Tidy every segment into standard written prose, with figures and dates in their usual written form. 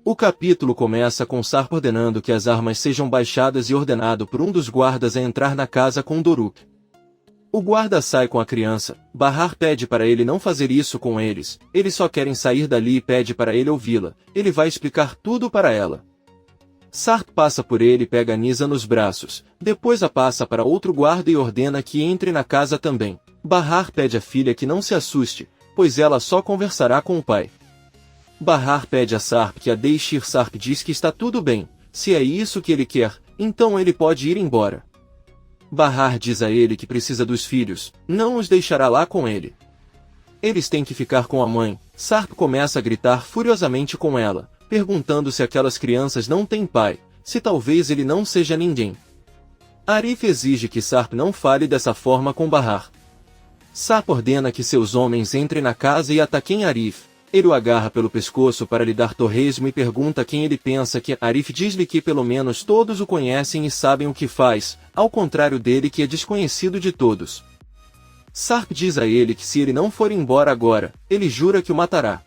O capítulo começa com Sarp ordenando que as armas sejam baixadas e ordenado por um dos guardas a entrar na casa com Doruk. O guarda sai com a criança. Bahar pede para ele não fazer isso com eles. Eles só querem sair dali e pede para ele ouvi-la. Ele vai explicar tudo para ela. Sarp passa por ele e pega Nisa nos braços. Depois a passa para outro guarda e ordena que entre na casa também. Bahar pede à filha que não se assuste, pois ela só conversará com o pai. Bahar pede a Sarp que a deixe ir. Sarp diz que está tudo bem. Se é isso que ele quer, então ele pode ir embora. Bahar diz a ele que precisa dos filhos, não os deixará lá com ele. Eles têm que ficar com a mãe. Sarp começa a gritar furiosamente com ela, perguntando se aquelas crianças não têm pai, se talvez ele não seja ninguém. Arif exige que Sarp não fale dessa forma com Bahar. Sarp ordena que seus homens entrem na casa e ataquem Arif. Ele o agarra pelo pescoço para lhe dar torresmo e pergunta quem ele pensa que é. Arif diz-lhe que pelo menos todos o conhecem e sabem o que faz, ao contrário dele que é desconhecido de todos. Sarp diz a ele que se ele não for embora agora, ele jura que o matará.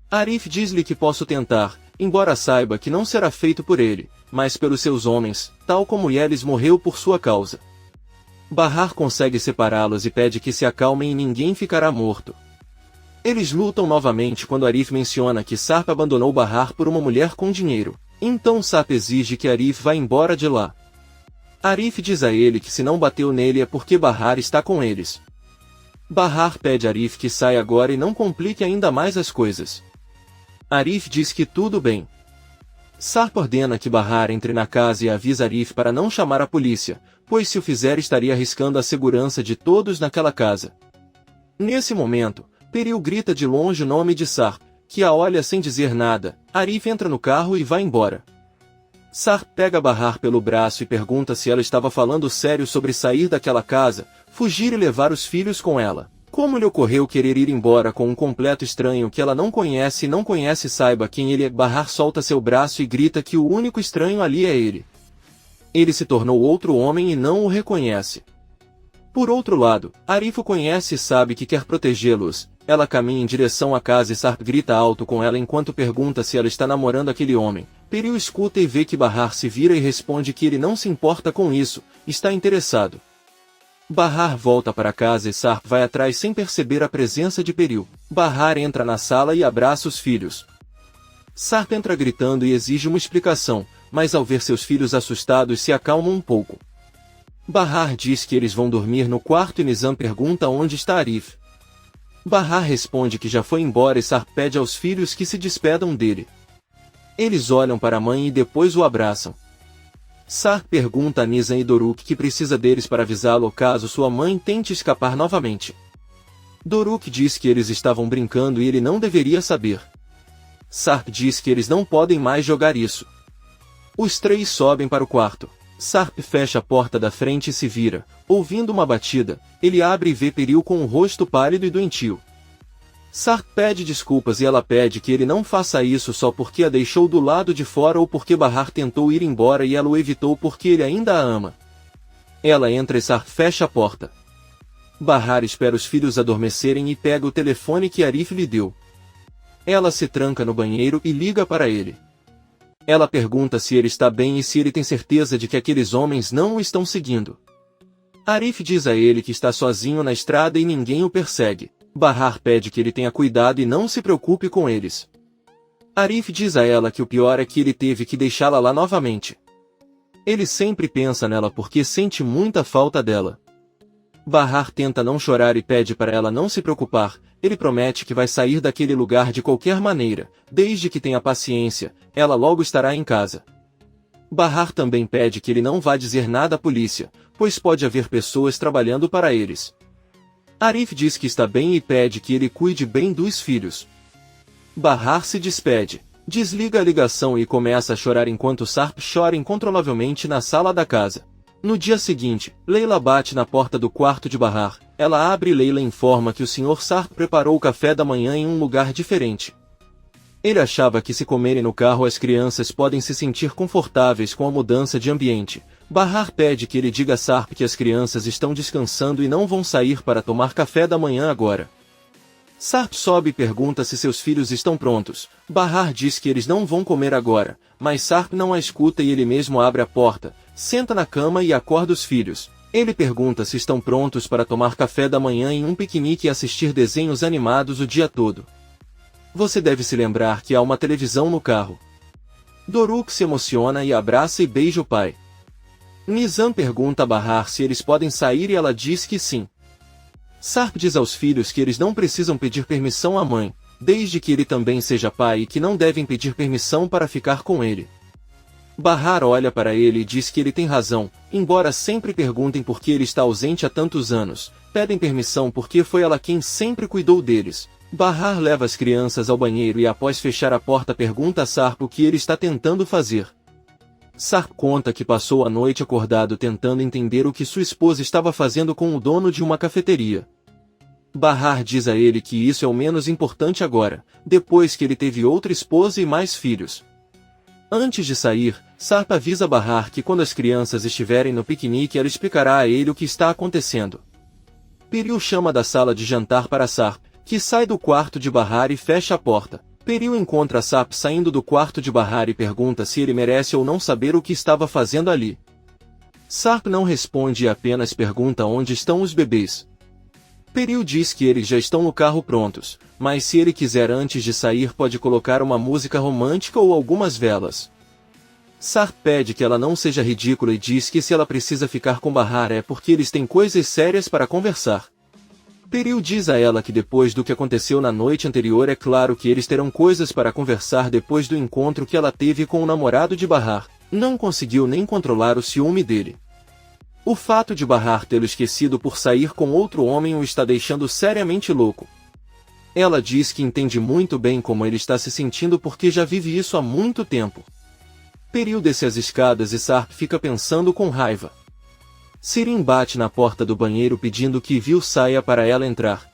Arif diz-lhe que posso tentar, embora saiba que não será feito por ele, mas pelos seus homens, tal como Yelis morreu por sua causa. Bahar consegue separá-los e pede que se acalmem e ninguém ficará morto. Eles lutam novamente quando Arif menciona que Sarp abandonou Bahar por uma mulher com dinheiro. Então Sarp exige que Arif vá embora de lá. Arif diz a ele que se não bateu nele é porque Bahar está com eles. Bahar pede a Arif que saia agora e não complique ainda mais as coisas. Arif diz que tudo bem. Sarp ordena que Bahar entre na casa e avisa Arif para não chamar a polícia, pois se o fizer estaria arriscando a segurança de todos naquela casa. Nesse momento, Peril grita de longe o nome de Sarp, que a olha sem dizer nada. Arif entra no carro e vai embora. Sarp pega Bahar pelo braço e pergunta se ela estava falando sério sobre sair daquela casa, fugir e levar os filhos com ela. Como lhe ocorreu querer ir embora com um completo estranho que ela não conhece e não conhece saiba quem ele é. Bahar solta seu braço e grita que o único estranho ali é ele. Ele se tornou outro homem e não o reconhece. Por outro lado, Arif o conhece e sabe que quer protegê-los. Ela caminha em direção à casa e Sarp grita alto com ela enquanto pergunta se ela está namorando aquele homem. Peril escuta e vê que Bahar se vira e responde que ele não se importa com isso, está interessado. Bahar volta para casa e Sarp vai atrás sem perceber a presença de Peril. Bahar entra na sala e abraça os filhos. Sarp entra gritando e exige uma explicação, mas ao ver seus filhos assustados se acalma um pouco. Bahar diz que eles vão dormir no quarto e Nizam pergunta onde está Arif. Bahar responde que já foi embora e Sarp pede aos filhos que se despedam dele. Eles olham para a mãe e depois o abraçam. Sarp pergunta a Nizam e Doruk que precisa deles para avisá-lo caso sua mãe tente escapar novamente. Doruk diz que eles estavam brincando e ele não deveria saber. Sarp diz que eles não podem mais jogar isso. Os três sobem para o quarto. Sarp fecha a porta da frente e se vira. Ouvindo uma batida, ele abre e vê Peril com o rosto pálido e doentio. Sarp pede desculpas e ela pede que ele não faça isso só porque a deixou do lado de fora ou porque Bahar tentou ir embora e ela o evitou porque ele ainda a ama. Ela entra e Sarp fecha a porta. Bahar espera os filhos adormecerem e pega o telefone que Arif lhe deu. Ela se tranca no banheiro e liga para ele. Ela pergunta se ele está bem e se ele tem certeza de que aqueles homens não o estão seguindo. Arif diz a ele que está sozinho na estrada e ninguém o persegue. Bahar pede que ele tenha cuidado e não se preocupe com eles. Arif diz a ela que o pior é que ele teve que deixá-la lá novamente. Ele sempre pensa nela porque sente muita falta dela. Bahar tenta não chorar e pede para ela não se preocupar. Ele promete que vai sair daquele lugar de qualquer maneira, desde que tenha paciência, ela logo estará em casa. Bahar também pede que ele não vá dizer nada à polícia, pois pode haver pessoas trabalhando para eles. Arif diz que está bem e pede que ele cuide bem dos filhos. Bahar se despede, desliga a ligação e começa a chorar enquanto Sarp chora incontrolavelmente na sala da casa. No dia seguinte, Leila bate na porta do quarto de Bahar. Ela abre e Leila informa que o Sr. Sarp preparou o café da manhã em um lugar diferente. Ele achava que se comerem no carro as crianças podem se sentir confortáveis com a mudança de ambiente. Bahar pede que ele diga a Sarp que as crianças estão descansando e não vão sair para tomar café da manhã agora. Sarp sobe e pergunta se seus filhos estão prontos. Bahar diz que eles não vão comer agora, mas Sarp não a escuta e ele mesmo abre a porta, senta na cama e acorda os filhos. Ele pergunta se estão prontos para tomar café da manhã em um piquenique e assistir desenhos animados o dia todo. Você deve se lembrar que há uma televisão no carro. Doruk se emociona e abraça e beija o pai. Nizam pergunta a Bahar se eles podem sair e ela diz que sim. Sarp diz aos filhos que eles não precisam pedir permissão à mãe, desde que ele também seja pai e que não devem pedir permissão para ficar com ele. Bahar olha para ele e diz que ele tem razão, embora sempre perguntem por que ele está ausente há tantos anos, pedem permissão porque foi ela quem sempre cuidou deles. Bahar leva as crianças ao banheiro e após fechar a porta pergunta a Sarp o que ele está tentando fazer. Sarp conta que passou a noite acordado tentando entender o que sua esposa estava fazendo com o dono de uma cafeteria. Bahar diz a ele que isso é o menos importante agora, depois que ele teve outra esposa e mais filhos. Antes de sair, Sarp avisa Bahar que quando as crianças estiverem no piquenique ela explicará a ele o que está acontecendo. Peril chama da sala de jantar para Sarp, que sai do quarto de Bahar e fecha a porta. Peril encontra Sarp saindo do quarto de Bahar e pergunta se ele merece ou não saber o que estava fazendo ali. Sarp não responde e apenas pergunta onde estão os bebês. Peril diz que eles já estão no carro prontos, mas se ele quiser antes de sair pode colocar uma música romântica ou algumas velas. Sarp pede que ela não seja ridícula e diz que se ela precisa ficar com Bahar é porque eles têm coisas sérias para conversar. Peril diz a ela que depois do que aconteceu na noite anterior é claro que eles terão coisas para conversar depois do encontro que ela teve com o namorado de Bahar. Não conseguiu nem controlar o ciúme dele. O fato de Bahar tê-lo esquecido por sair com outro homem o está deixando seriamente louco. Ela diz que entende muito bem como ele está se sentindo porque já vive isso há muito tempo. Peril desce as escadas e Sarp fica pensando com raiva. Sirin bate na porta do banheiro pedindo que Vil saia para ela entrar.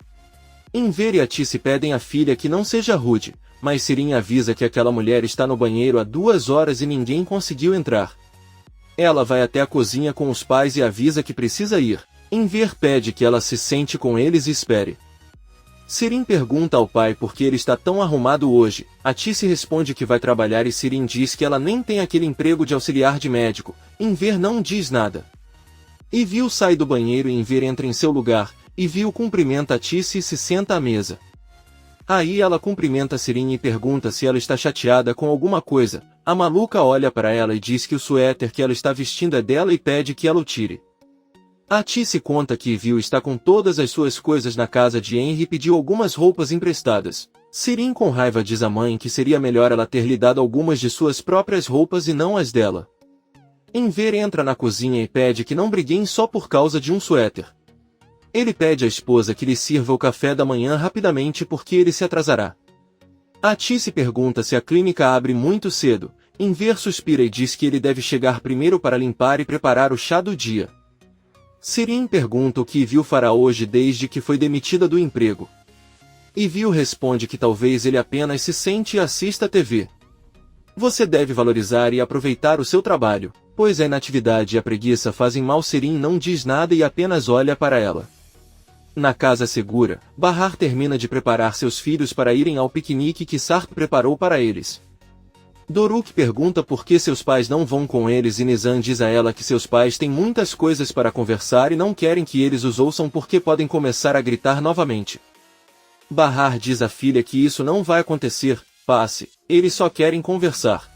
Enver e Atice pedem à filha que não seja rude, mas Sirin avisa que aquela mulher está no banheiro há 2 horas e ninguém conseguiu entrar. Ela vai até a cozinha com os pais e avisa que precisa ir. Enver pede que ela se sente com eles e espere. Sirin pergunta ao pai por que ele está tão arrumado hoje. Atice responde que vai trabalhar e Sirin diz que ela nem tem aquele emprego de auxiliar de médico. Enver não diz nada. E Vil sai do banheiro e Enver entra em seu lugar, e Vil cumprimenta Atice e se senta à mesa. Aí ela cumprimenta Sirin e pergunta se ela está chateada com alguma coisa. A maluca olha para ela e diz que o suéter que ela está vestindo é dela e pede que ela o tire. Atice conta que Vil está com todas as suas coisas na casa de Henry e pediu algumas roupas emprestadas. Sirin com raiva diz à mãe que seria melhor ela ter lhe dado algumas de suas próprias roupas e não as dela. Enver entra na cozinha e pede que não briguem só por causa de um suéter. Ele pede à esposa que lhe sirva o café da manhã rapidamente porque ele se atrasará. Atice pergunta se a clínica abre muito cedo. Enver suspira e diz que ele deve chegar primeiro para limpar e preparar o chá do dia. Sirin pergunta o que Vil fará hoje desde que foi demitida do emprego. E Vil responde que talvez ele apenas se sente e assista a TV. Você deve valorizar e aproveitar o seu trabalho, pois a inatividade e a preguiça fazem mal. Sirin não diz nada e apenas olha para ela. Na casa segura, Bahar termina de preparar seus filhos para irem ao piquenique que Sarp preparou para eles. Doruk pergunta por que seus pais não vão com eles e Nizam diz a ela que seus pais têm muitas coisas para conversar e não querem que eles os ouçam porque podem começar a gritar novamente. Bahar diz à filha que isso não vai acontecer, passe, eles só querem conversar.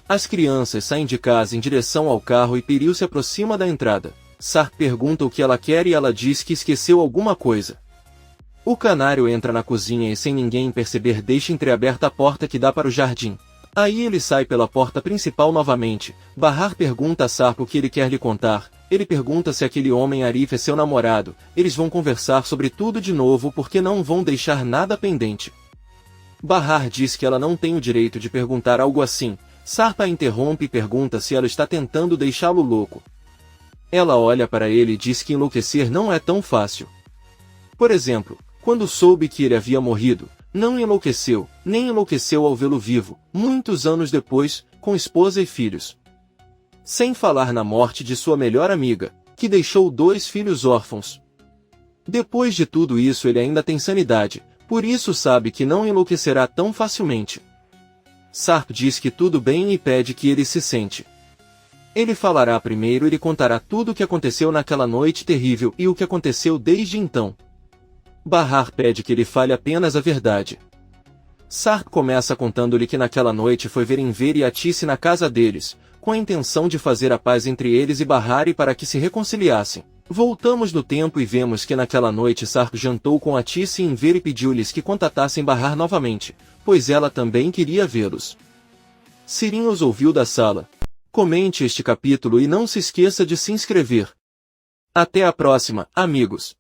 As crianças saem de casa em direção ao carro e Peril se aproxima da entrada. Sarp pergunta o que ela quer e ela diz que esqueceu alguma coisa. O canário entra na cozinha e sem ninguém perceber deixa entreaberta a porta que dá para o jardim. Aí ele sai pela porta principal novamente. Bahar pergunta a Sarp o que ele quer lhe contar. Ele pergunta se aquele homem Arif é seu namorado. Eles vão conversar sobre tudo de novo porque não vão deixar nada pendente. Bahar diz que ela não tem o direito de perguntar algo assim. Sarp a interrompe e pergunta se ela está tentando deixá-lo louco. Ela olha para ele e diz que enlouquecer não é tão fácil. Por exemplo, quando soube que ele havia morrido, não enlouqueceu, nem enlouqueceu ao vê-lo vivo, muitos anos depois, com esposa e filhos. Sem falar na morte de sua melhor amiga, que deixou 2 filhos órfãos. Depois de tudo isso ele ainda tem sanidade, Por isso sabe que não enlouquecerá tão facilmente. Sarp diz que tudo bem e pede que ele se sente. Ele falará primeiro e lhe contará tudo o que aconteceu naquela noite terrível e o que aconteceu desde então. Bahar pede que ele fale apenas a verdade. Sarp começa contando-lhe que naquela noite foi ver Enver e Atice na casa deles, com a intenção de fazer a paz entre eles e Bahar e para que se reconciliassem. Voltamos no tempo e vemos que naquela noite Sarp jantou com Atice e Enver e pediu-lhes que contatassem Bahar novamente, pois ela também queria vê-los. Sirin os ouviu da sala. Comente este capítulo e não se esqueça de se inscrever. Até a próxima, amigos!